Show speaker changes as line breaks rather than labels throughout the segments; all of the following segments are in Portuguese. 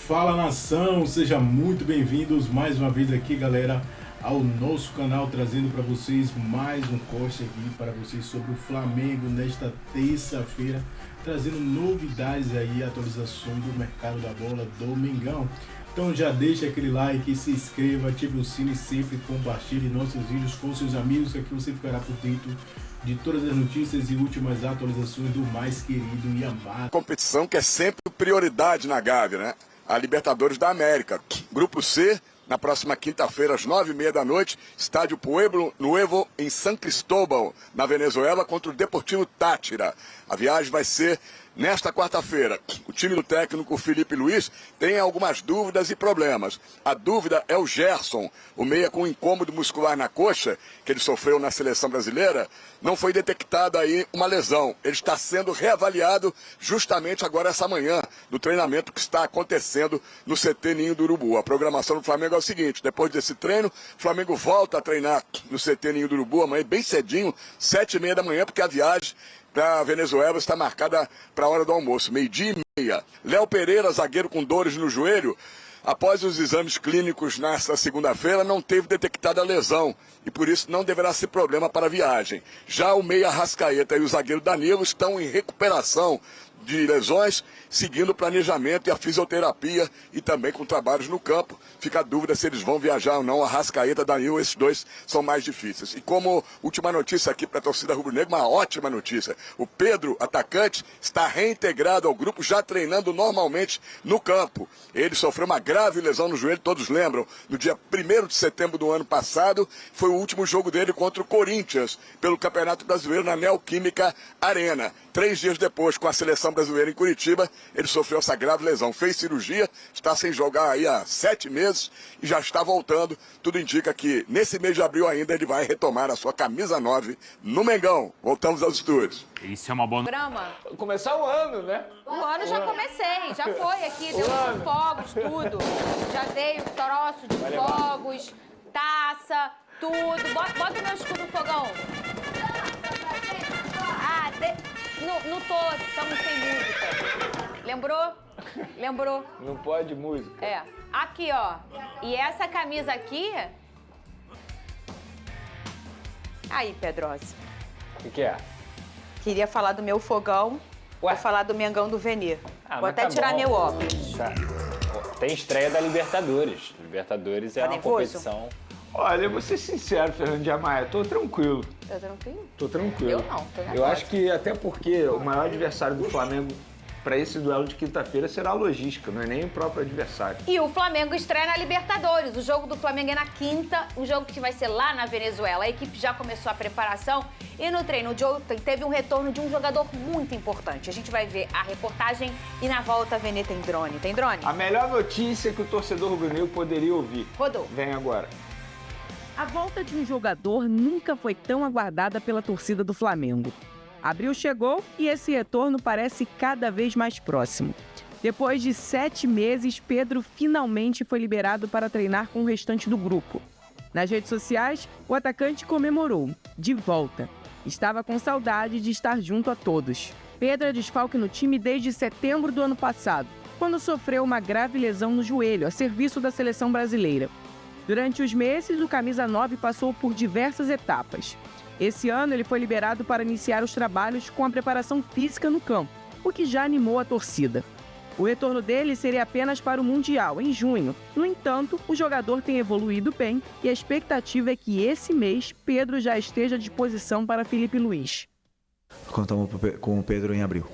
Fala nação, sejam muito bem-vindos mais uma vez aqui, galera, ao nosso canal, trazendo para vocês mais um corte aqui para vocês sobre o Flamengo nesta terça-feira, trazendo novidades aí, atualização do mercado da bola do Mengão. Então já deixa aquele like, se inscreva, ative o sino e sempre compartilhe nossos vídeos com seus amigos, que aqui você ficará por dentro de todas as notícias e últimas atualizações do mais querido e amado.
Competição que é sempre prioridade na Gávea, né? A Libertadores da América. Grupo C, na próxima quinta-feira, às 9h30 da noite, estádio Pueblo Nuevo, em San Cristóbal, na Venezuela, contra o Deportivo Táchira. A viagem vai ser nesta quarta-feira. O time do técnico Felipe Luís tem algumas dúvidas e problemas. A dúvida é o Gerson, o meia com incômodo muscular na coxa, que ele sofreu na seleção brasileira. Não foi detectada aí uma lesão. Ele está sendo reavaliado justamente agora essa manhã, no treinamento que está acontecendo no CT Ninho do Urubu. A programação do Flamengo é o seguinte: depois desse treino, o Flamengo volta a treinar no CT Ninho do Urubu amanhã, bem cedinho, 7h30 da manhã, porque a viagem para a Venezuela está marcada para a hora do almoço, 12h30. Léo Pereira, zagueiro com dores no joelho, após os exames clínicos nesta segunda-feira, não teve detectada a lesão e por isso não deverá ser problema para a viagem. Já o meia Arrascaeta e o zagueiro Danilo estão em recuperação de lesões, seguindo o planejamento e a fisioterapia e também com trabalhos no campo. Fica a dúvida se eles vão viajar ou não. Arrascaeta, Danilo, esses dois são mais difíceis. E como última notícia aqui para a torcida rubro-negra, uma ótima notícia: o Pedro, atacante, está reintegrado ao grupo, já treinando normalmente no campo. Ele sofreu uma grave lesão no joelho, todos lembram, no dia 1º de setembro do ano passado. Foi o último jogo dele contra o Corinthians, pelo Campeonato Brasileiro na Neoquímica Arena. 3 dias depois, com a seleção brasileira em Curitiba, ele sofreu essa grave lesão. Fez cirurgia, está sem jogar aí há 7 meses e já está voltando. Tudo indica que nesse mês de abril ainda ele vai retomar a sua camisa 9 no Mengão. Voltamos aos estúdios.
Isso é uma boa...
Começar o ano, né?
O ano já comecei, já foi aqui, deu os fogos, tudo. Já dei o troço de fogos, taça, tudo. Bota o meu escudo no fogão. Não tô, estamos sem música. Lembrou?
Não pode música.
É. Aqui, ó. E essa camisa aqui... Aí, Pedrosa.
O que é?
Queria falar do meu fogão. Vou falar do Mengão do Venê. Vou até tirar meu óculos.
Tá. Tem estreia da Libertadores. Libertadores é uma competição...
Olha, eu vou ser sincero, Fernando de Amaia, tô tranquilo.
Tá tranquilo?
Tô tranquilo.
Eu não, tô nervosa.
Eu acho que até porque o maior adversário do Flamengo para esse duelo de quinta-feira será a logística, não é nem o próprio adversário.
E o Flamengo estreia na Libertadores. O jogo do Flamengo é na quinta, um jogo que vai ser lá na Venezuela. A equipe já começou a preparação e no treino de ontem teve um retorno de um jogador muito importante. A gente vai ver a reportagem e na volta a Venê tem drone. Tem drone?
A melhor notícia que o torcedor rubro-negro poderia ouvir.
Rodou.
Vem agora.
A volta de um jogador nunca foi tão aguardada pela torcida do Flamengo. Abril chegou e esse retorno parece cada vez mais próximo. Depois de 7 meses, Pedro finalmente foi liberado para treinar com o restante do grupo. Nas redes sociais, o atacante comemorou, de volta. Estava com saudade de estar junto a todos. Pedro é desfalque no time desde setembro do ano passado, quando sofreu uma grave lesão no joelho a serviço da seleção brasileira. Durante os meses, o camisa 9 passou por diversas etapas. Esse ano, ele foi liberado para iniciar os trabalhos com a preparação física no campo, o que já animou a torcida. O retorno dele seria apenas para o Mundial, em junho. No entanto, o jogador tem evoluído bem e a expectativa é que esse mês, Pedro já esteja à disposição para Felipe Luís.
Contamos com o Pedro em abril.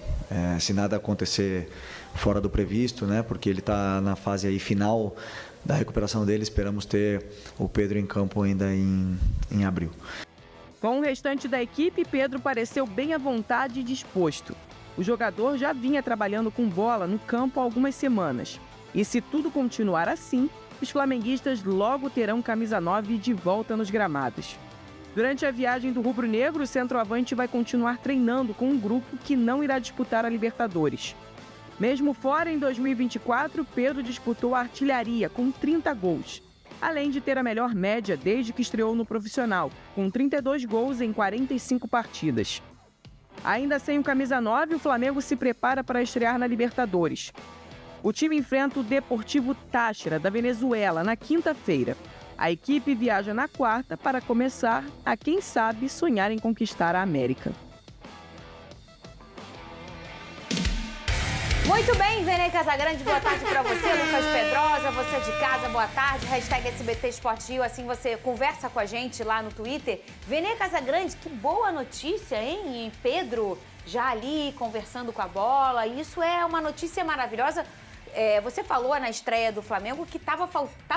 Se nada acontecer fora do previsto, né, porque ele está na fase aí final da recuperação dele, esperamos ter o Pedro em campo ainda em abril.
Com o restante da equipe, Pedro pareceu bem à vontade e disposto. O jogador já vinha trabalhando com bola no campo há algumas semanas. E se tudo continuar assim, os flamenguistas logo terão camisa 9 de volta nos gramados. Durante a viagem do rubro-negro, o centroavante vai continuar treinando com um grupo que não irá disputar a Libertadores. Mesmo fora, em 2024, Pedro disputou a artilharia com 30 gols, além de ter a melhor média desde que estreou no profissional, com 32 gols em 45 partidas. Ainda sem o camisa 9, o Flamengo se prepara para estrear na Libertadores. O time enfrenta o Deportivo Táchira, da Venezuela, na quinta-feira. A equipe viaja na quarta para começar a, quem sabe, sonhar em conquistar a América.
Muito bem, Vene Casagrande, boa tarde pra você, Lucas Pedrosa, você de casa, boa tarde, hashtag SBT Esporte Rio, assim você conversa com a gente lá no Twitter. Vene Casagrande, que boa notícia, hein? Pedro já ali conversando com a bola, isso é uma notícia maravilhosa. Você falou na estreia do Flamengo que tá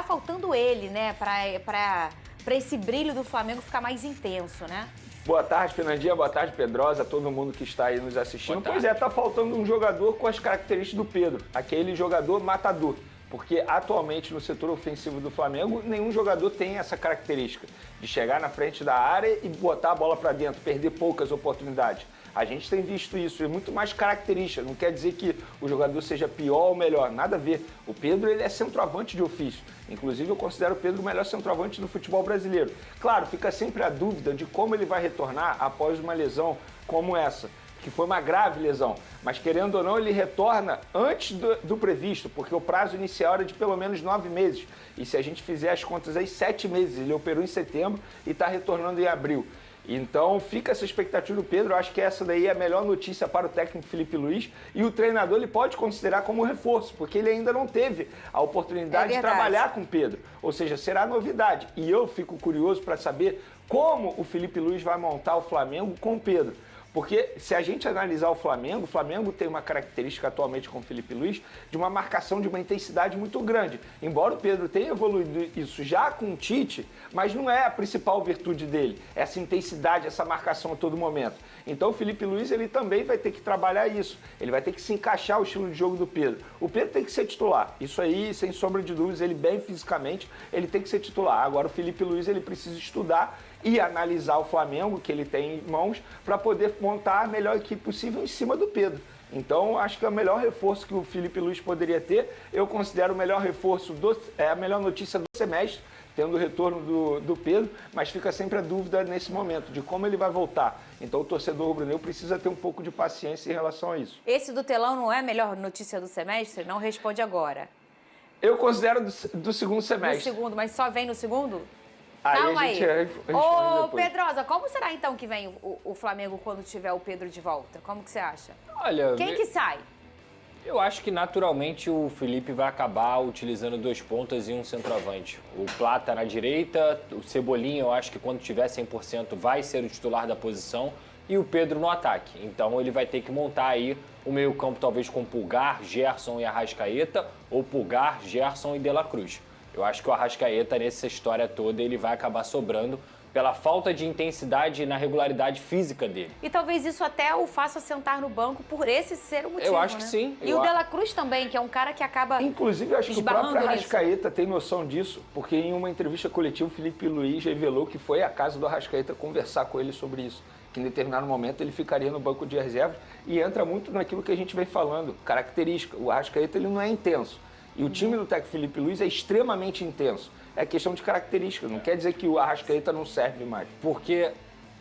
faltando ele, né, pra esse brilho do Flamengo ficar mais intenso, né?
Boa tarde, Fernandinha. Boa tarde, Pedrosa, todo mundo que está aí nos assistindo. Pois é, tá faltando um jogador com as características do Pedro, aquele jogador matador. Porque atualmente no setor ofensivo do Flamengo, nenhum jogador tem essa característica de chegar na frente da área e botar a bola para dentro, perder poucas oportunidades. A gente tem visto isso, é muito mais característica, não quer dizer que o jogador seja pior ou melhor, nada a ver. O Pedro, ele é centroavante de ofício, inclusive eu considero o Pedro o melhor centroavante do futebol brasileiro. Claro, fica sempre a dúvida de como ele vai retornar após uma lesão como essa, que foi uma grave lesão, mas querendo ou não, ele retorna antes do previsto, porque o prazo inicial era de pelo menos 9 meses, e se a gente fizer as contas aí, 7 meses, ele operou em setembro e está retornando em abril. Então fica essa expectativa do Pedro, eu acho que essa daí é a melhor notícia para o técnico Felipe Luiz, e o treinador ele pode considerar como reforço, porque ele ainda não teve a oportunidade de trabalhar com o Pedro, ou seja, será novidade. E eu fico curioso para saber como o Felipe Luiz vai montar o Flamengo com o Pedro. Porque se a gente analisar o Flamengo tem uma característica atualmente com o Felipe Luiz de uma marcação de uma intensidade muito grande. Embora o Pedro tenha evoluído isso já com o Tite, mas não é a principal virtude dele, essa intensidade, essa marcação a todo momento. Então o Felipe Luiz ele também vai ter que trabalhar isso, ele vai ter que se encaixar o estilo de jogo do Pedro. O Pedro tem que ser titular, isso aí sem sombra de dúvidas, ele bem fisicamente, ele tem que ser titular. Agora o Felipe Luiz ele precisa estudar e analisar o Flamengo, que ele tem em mãos, para poder montar a melhor equipe possível em cima do Pedro. Então, acho que é o melhor reforço que o Felipe Luiz poderia ter. Eu considero o melhor reforço, a melhor notícia do semestre, tendo o retorno do Pedro, mas fica sempre a dúvida nesse momento de como ele vai voltar. Então, o torcedor rubro-negro precisa ter um pouco de paciência em relação a isso.
Esse do telão não é a melhor notícia do semestre? Não responde agora.
Eu considero do segundo semestre.
Do segundo, mas só vem no segundo?
Calma aí.
Ô, Pedrosa, como será então que vem o Flamengo quando tiver o Pedro de volta? Como que você acha?
Olha,
quem que sai?
Eu acho que naturalmente o Felipe vai acabar utilizando 2 pontas e um centroavante. O Plata na direita, o Cebolinha eu acho que quando tiver 100% vai ser o titular da posição e o Pedro no ataque. Então ele vai ter que montar aí o meio-campo talvez com Pulgar, Gerson e Arrascaeta ou Pulgar, Gerson e De La Cruz. Eu acho que o Arrascaeta, nessa história toda, ele vai acabar sobrando pela falta de intensidade na regularidade física dele.
E talvez isso até o faça sentar no banco por esse ser o motivo,
eu acho que sim.
E o De La Cruz também, que é um cara que acaba
inclusive, eu acho que o próprio Arrascaeta
nisso.
Tem noção disso, porque em uma entrevista coletiva, o Felipe Luiz revelou que foi à casa do Arrascaeta conversar com ele sobre isso, que em determinado momento ele ficaria no banco de reservas, e entra muito naquilo que a gente vem falando, característica. O Arrascaeta ele não é intenso. E o time do técnico Felipe Luiz é extremamente intenso. É questão de característica, não quer dizer que o Arrascaeta não serve mais.
Porque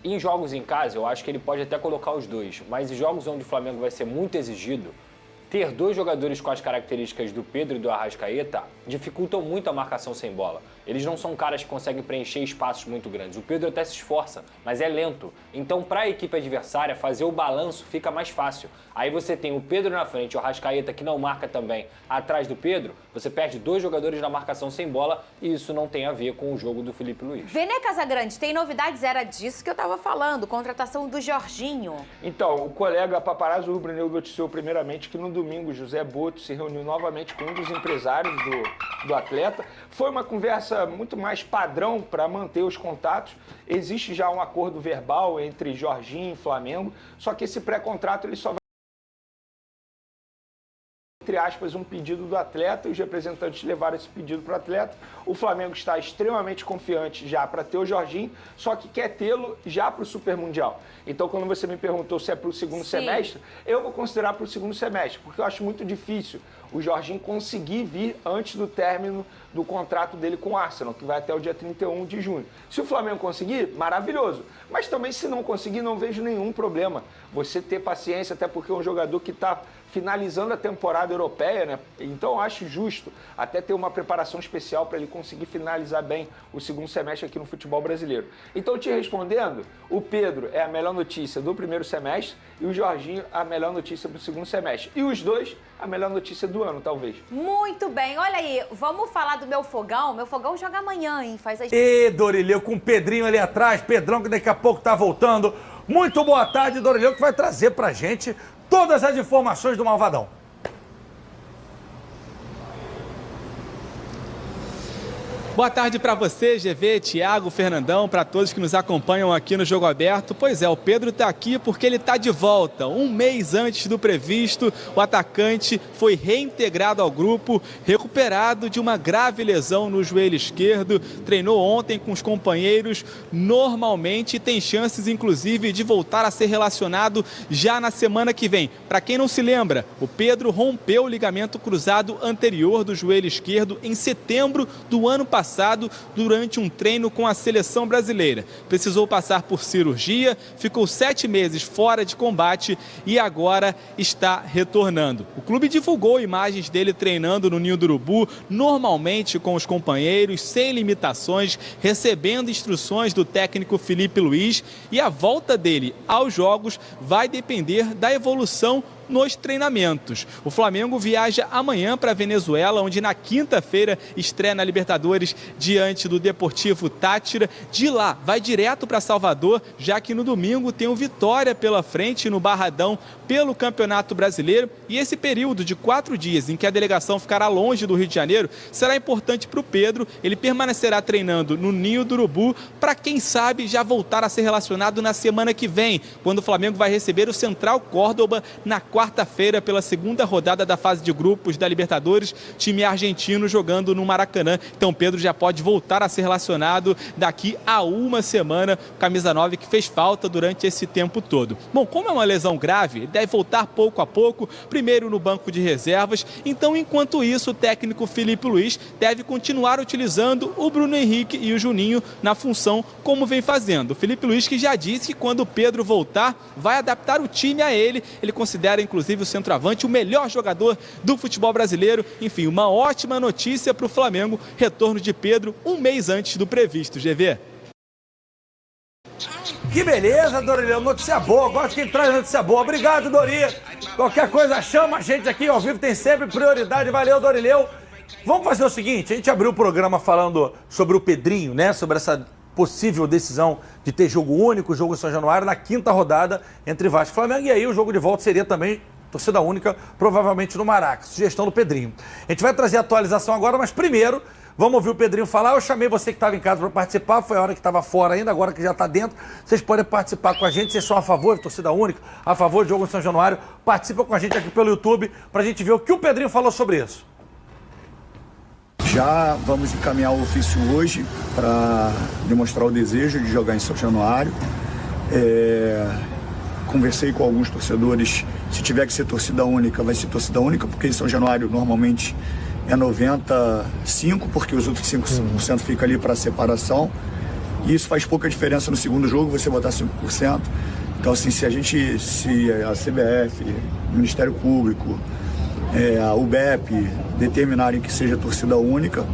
em jogos em casa, eu acho que ele pode até colocar os dois, mas em jogos onde o Flamengo vai ser muito exigido, ter 2 jogadores com as características do Pedro e do Arrascaeta dificultam muito a marcação sem bola. Eles não são caras que conseguem preencher espaços muito grandes. O Pedro até se esforça, mas é lento. Então, para a equipe adversária, fazer o balanço fica mais fácil. Aí você tem o Pedro na frente, o Arrascaeta que não marca também atrás do Pedro, você perde 2 jogadores na marcação sem bola e isso não tem a ver com o jogo do Felipe Luiz.
Vene Casagrande, tem novidades? Era disso que eu estava falando, contratação do Jorginho.
Então, o colega Paparazzo Rubro-Negro noticiou primeiramente que no domingo José Boto se reuniu novamente com um dos empresários do atleta. Foi uma conversa muito mais padrão para manter os contatos. Existe já um acordo verbal entre Jorginho e Flamengo, só que esse pré-contrato ele só vai, entre aspas, um pedido do atleta, e os representantes levaram esse pedido para o atleta. O Flamengo está extremamente confiante já para ter o Jorginho, só que quer tê-lo já para o Super Mundial. Então, quando você me perguntou se é para o segundo semestre, eu vou considerar para o segundo semestre, porque eu acho muito difícil o Jorginho conseguir vir antes do término do contrato dele com o Arsenal, que vai até o dia 31 de junho. Se o Flamengo conseguir, maravilhoso. Mas também, se não conseguir, não vejo nenhum problema. Você ter paciência, até porque é um jogador que está finalizando a temporada europeia, né? Então eu acho justo até ter uma preparação especial para ele conseguir finalizar bem o segundo semestre aqui no futebol brasileiro. Então, te respondendo, o Pedro é a melhor notícia do primeiro semestre e o Jorginho a melhor notícia do segundo semestre. E os dois, a melhor notícia do ano, talvez.
Muito bem, olha aí, vamos falar do meu fogão. Meu fogão joga amanhã, hein? Faz as...
E Dorileu com o Pedrinho ali atrás, Pedrão que daqui a pouco tá voltando. Muito boa tarde, Dorileu, que vai trazer pra gente todas as informações do Malvadão.
Boa tarde para você, GV, Thiago, Fernandão, para todos que nos acompanham aqui no Jogo Aberto. Pois é, o Pedro está aqui porque ele está de volta. Um mês antes do previsto, o atacante foi reintegrado ao grupo, recuperado de uma grave lesão no joelho esquerdo. Treinou ontem com os companheiros normalmente e tem chances, inclusive, de voltar a ser relacionado já na semana que vem. Para quem não se lembra, o Pedro rompeu o ligamento cruzado anterior do joelho esquerdo em setembro do ano passado, durante um treino com a seleção brasileira. Precisou passar por cirurgia, ficou 7 meses fora de combate e agora está retornando. O clube divulgou imagens dele treinando no Ninho do Urubu, normalmente com os companheiros, sem limitações, recebendo instruções do técnico Felipe Luiz, e a volta dele aos jogos vai depender da evolução nos treinamentos. O Flamengo viaja amanhã para a Venezuela, onde na quinta-feira estreia na Libertadores diante do Deportivo Táchira. De lá, vai direto para Salvador, já que no domingo tem o Vitória pela frente no Barradão pelo Campeonato Brasileiro. E esse período de 4 dias em que a delegação ficará longe do Rio de Janeiro será importante para o Pedro. Ele permanecerá treinando no Ninho do Urubu para, quem sabe, já voltar a ser relacionado na semana que vem, quando o Flamengo vai receber o Central Córdoba na quarta-feira pela segunda rodada da fase de grupos da Libertadores, time argentino jogando no Maracanã. Então Pedro já pode voltar a ser relacionado daqui a uma semana, camisa 9 que fez falta durante esse tempo todo. Bom, como é uma lesão grave, ele deve voltar pouco a pouco, primeiro no banco de reservas. Então, enquanto isso, o técnico Felipe Luiz deve continuar utilizando o Bruno Henrique e o Juninho na função como vem fazendo. O Felipe Luiz que já disse que quando o Pedro voltar, vai adaptar o time a ele. Ele considera inclusive o centroavante o melhor jogador do futebol brasileiro. Enfim, uma ótima notícia para o Flamengo, retorno de Pedro um mês antes do previsto. GV.
Que beleza, Dorileu, notícia boa, gosto de quem traz notícia boa. Obrigado, Dori. Qualquer coisa, chama a gente aqui ao vivo, tem sempre prioridade. Valeu, Dorileu. Vamos fazer o seguinte, a gente abriu o programa falando sobre o Pedrinho, né, sobre essa possível decisão de ter jogo único, jogo em São Januário, na quinta rodada entre Vasco e Flamengo. E aí o jogo de volta seria também torcida única, provavelmente no Maraca. Sugestão do Pedrinho. A gente vai trazer a atualização agora, mas primeiro vamos ouvir o Pedrinho falar. Eu chamei você que estava em casa para participar, foi a hora que estava fora ainda, agora que já está dentro. Vocês podem participar com a gente, vocês são a favor de torcida única, a favor de jogo em São Januário. Participa com a gente aqui pelo YouTube para a gente ver o que o Pedrinho falou sobre isso.
Já vamos encaminhar o ofício hoje para demonstrar o desejo de jogar em São Januário. Conversei com alguns torcedores, se tiver que ser torcida única, vai ser torcida única, porque em São Januário normalmente é 95%, porque os outros 5% fica ali para separação. E isso faz pouca diferença no segundo jogo, você botar 5%. Então, assim, se a CBF, o Ministério Público, a UBEP determinarem que seja torcida única,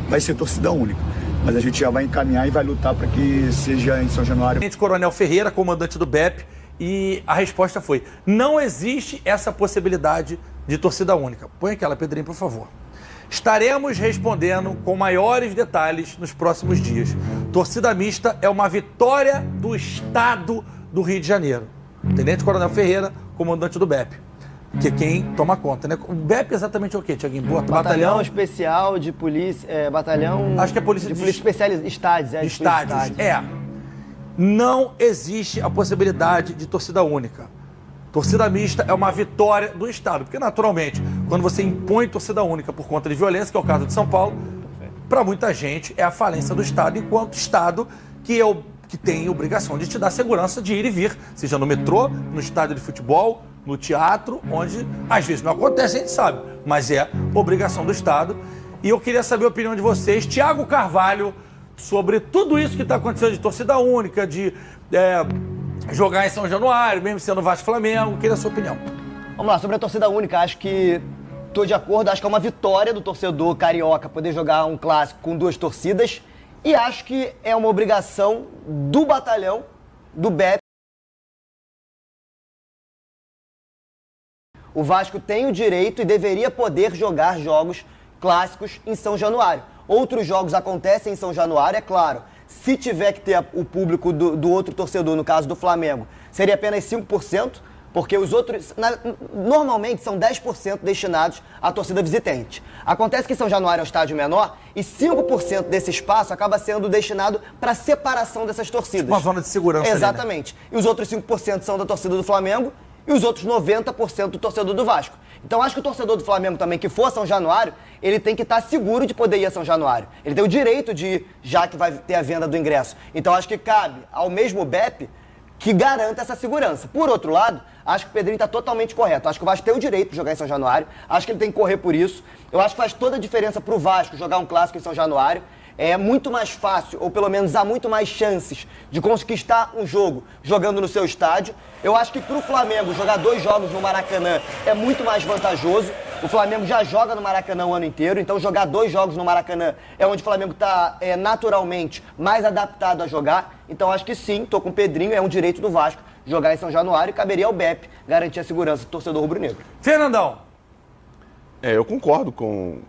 vai ser torcida única. Mas a gente já vai encaminhar e vai lutar para que seja em São Januário.
Coronel Ferreira, comandante do BEP, e a resposta foi: não existe essa possibilidade de torcida única. Põe aquela, Pedrinho, por favor. Estaremos respondendo com maiores detalhes nos próximos dias. Torcida mista é uma vitória do Estado do Rio de Janeiro. Tenente Coronel Ferreira, comandante do BEP. Que é quem toma conta, né? O BEP exatamente é o quê, Thiaguinho?
Batalhão Especial de Polícia... batalhão...
Acho que é Polícia
de Polícia Especializada. Estádios.
Estádios. Não existe a possibilidade de torcida única. Torcida mista é uma vitória do Estado. Porque, naturalmente, quando você impõe torcida única por conta de violência, que é o caso de São Paulo, para muita gente é a falência do Estado, enquanto Estado que tem obrigação de te dar segurança de ir e vir, seja no metrô, no estádio de futebol, no teatro, onde às vezes não acontece, a gente sabe, mas é obrigação do Estado. E eu queria saber a opinião de vocês, Thiago Carvalho, sobre tudo isso que está acontecendo de torcida única, de jogar em São Januário, mesmo sendo Vasco e Flamengo. Queria a sua opinião.
Vamos lá, sobre a torcida única, acho que tô de acordo, acho que é uma vitória do torcedor carioca poder jogar um clássico com 2 torcidas e acho que é uma obrigação do batalhão, do BEP. O Vasco tem o direito e deveria poder jogar jogos clássicos em São Januário. Outros jogos acontecem em São Januário, é claro. Se tiver que ter o público do outro torcedor, no caso do Flamengo, seria apenas 5%, porque os outros, normalmente, são 10% destinados à torcida visitante. Acontece que São Januário é um estádio menor e 5% desse espaço acaba sendo destinado para separação dessas torcidas.
Uma zona de segurança.
Exatamente.
Ali, né?
E os outros 5% são da torcida do Flamengo e os outros 90% do torcedor do Vasco. Então acho que o torcedor do Flamengo também, que for a São Januário, ele tem que estar seguro de poder ir a São Januário. Ele tem o direito de ir, já que vai ter a venda do ingresso. Então acho que cabe ao mesmo BEP que garanta essa segurança. Por outro lado, acho que o Pedrinho está totalmente correto. Acho que o Vasco tem o direito de jogar em São Januário. Acho que ele tem que correr por isso. Eu acho que faz toda a diferença para o Vasco jogar um clássico em São Januário. É muito mais fácil, ou pelo menos há muito mais chances de conquistar um jogo jogando no seu estádio. Eu acho que para o Flamengo jogar 2 jogos no Maracanã é muito mais vantajoso. O Flamengo já joga no Maracanã o ano inteiro, então jogar 2 jogos no Maracanã é onde o Flamengo está naturalmente mais adaptado a jogar. Então acho que sim, estou com o Pedrinho, é um direito do Vasco jogar em São Januário e caberia ao BEP garantir a segurança do torcedor rubro-negro.
Fernandão.
Eu concordo com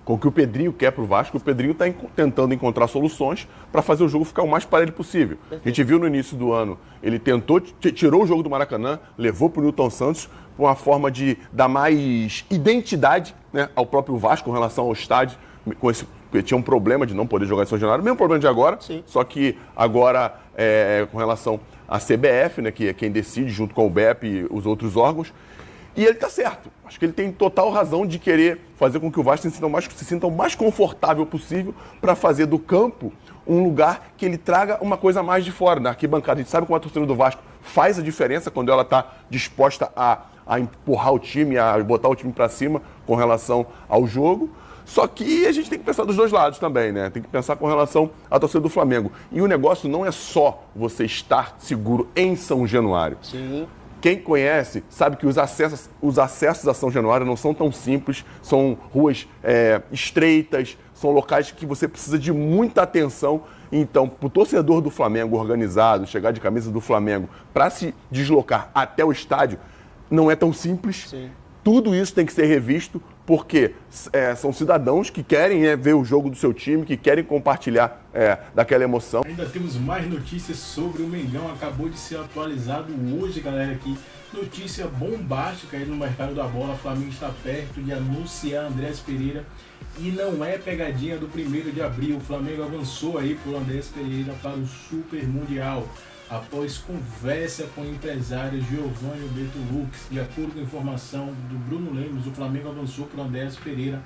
o que o Pedrinho quer pro Vasco. O Pedrinho está tentando encontrar soluções para fazer o jogo ficar o mais parelho possível. A gente viu no início do ano, ele tentou, tirou o jogo do Maracanã, levou para o Newton Santos, por uma forma de dar mais identidade, né, ao próprio Vasco com relação ao estádio, porque tinha um problema de não poder jogar em São Januário, mesmo problema de agora, sim. Só que agora, com relação à CBF, né, que é quem decide junto com o BEP e os outros órgãos, e ele está certo. Acho que ele tem total razão de querer fazer com que o Vasco se sinta o mais confortável possível para fazer do campo um lugar que ele traga uma coisa a mais de fora. Na arquibancada, a gente sabe como a torcida do Vasco faz a diferença quando ela está disposta a empurrar o time, a botar o time para cima com relação ao jogo. Só que a gente tem que pensar dos dois lados também, né? Tem que pensar com relação à torcida do Flamengo. E o negócio não é só você estar seguro em São Januário.
Sim.
Quem conhece sabe que os acessos a São Januário não são tão simples, são ruas estreitas, são locais que você precisa de muita atenção. Então, para o torcedor do Flamengo organizado, chegar de camisa do Flamengo, para se deslocar até o estádio, não é tão simples. Sim. Tudo isso tem que ser revisto, porque são cidadãos que querem ver o jogo do seu time, que querem compartilhar daquela emoção.
Ainda temos mais notícias sobre o Mengão. Acabou de ser atualizado hoje, galera, aqui. Notícia bombástica aí no mercado da bola. O Flamengo está perto de anunciar Andrés Pereira. E não é pegadinha do 1º de abril. O Flamengo avançou aí por Andrés Pereira para o Super Mundial. Após conversa com o empresário Giovanni Bertolux. De acordo com a informação do Bruno Lemos, o Flamengo avançou por Andrés Pereira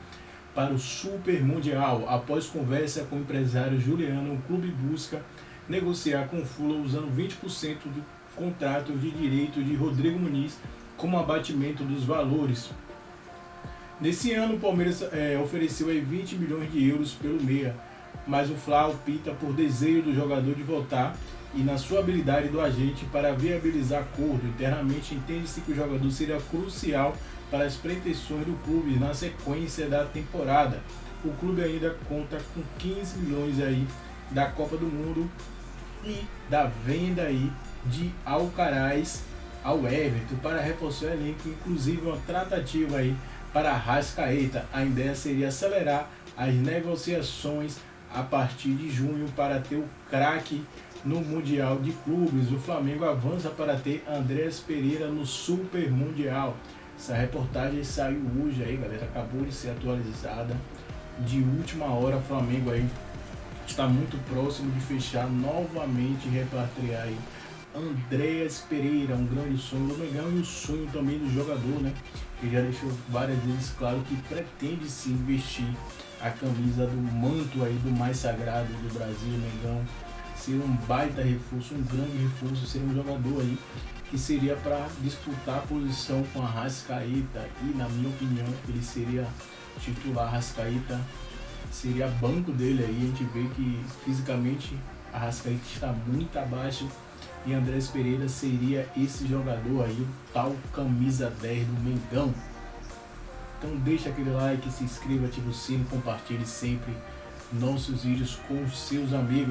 para o Super Mundial. Após conversa com o empresário Juliano, o clube busca negociar com o Fula usando 20% do contrato de direito de Rodrigo Muniz como abatimento dos valores. Nesse ano, o Palmeiras ofereceu aí 20 milhões de euros pelo meia, mas o Fla opta por desejo do jogador de voltar e na sua habilidade do agente para viabilizar acordo. Internamente, entende-se que o jogador seria crucial para as pretensões do clube na sequência da temporada. O clube ainda conta com 15 milhões aí da Copa do Mundo e da venda aí de Alcaraz ao Everton para reforçar o elenco, inclusive uma tratativa aí para Arrascaeta. A ideia seria acelerar as negociações a partir de junho para ter o craque no Mundial de Clubes. O Flamengo avança para ter Andrés Pereira no Super Mundial. Essa reportagem saiu hoje aí, galera, acabou de ser atualizada de última hora. O Flamengo aí está muito próximo de fechar novamente e repatriar aí Andrés Pereira, um grande sonho do Mengão e o sonho também do jogador, né? Que já deixou várias vezes claro que pretende se investir a camisa do manto aí do mais sagrado do Brasil, Mengão. Ser um baita reforço, um grande reforço, ser um jogador aí que seria para disputar a posição com a Arrascaeta e, na minha opinião, ele seria titular. Arrascaeta seria banco dele aí. A gente vê que fisicamente a Arrascaeta está muito abaixo e Andrés Pereira seria esse jogador aí, o tal camisa 10 do Mengão. Então deixa aquele like, se inscreva, ative o sino, compartilhe sempre nossos vídeos com seus amigos.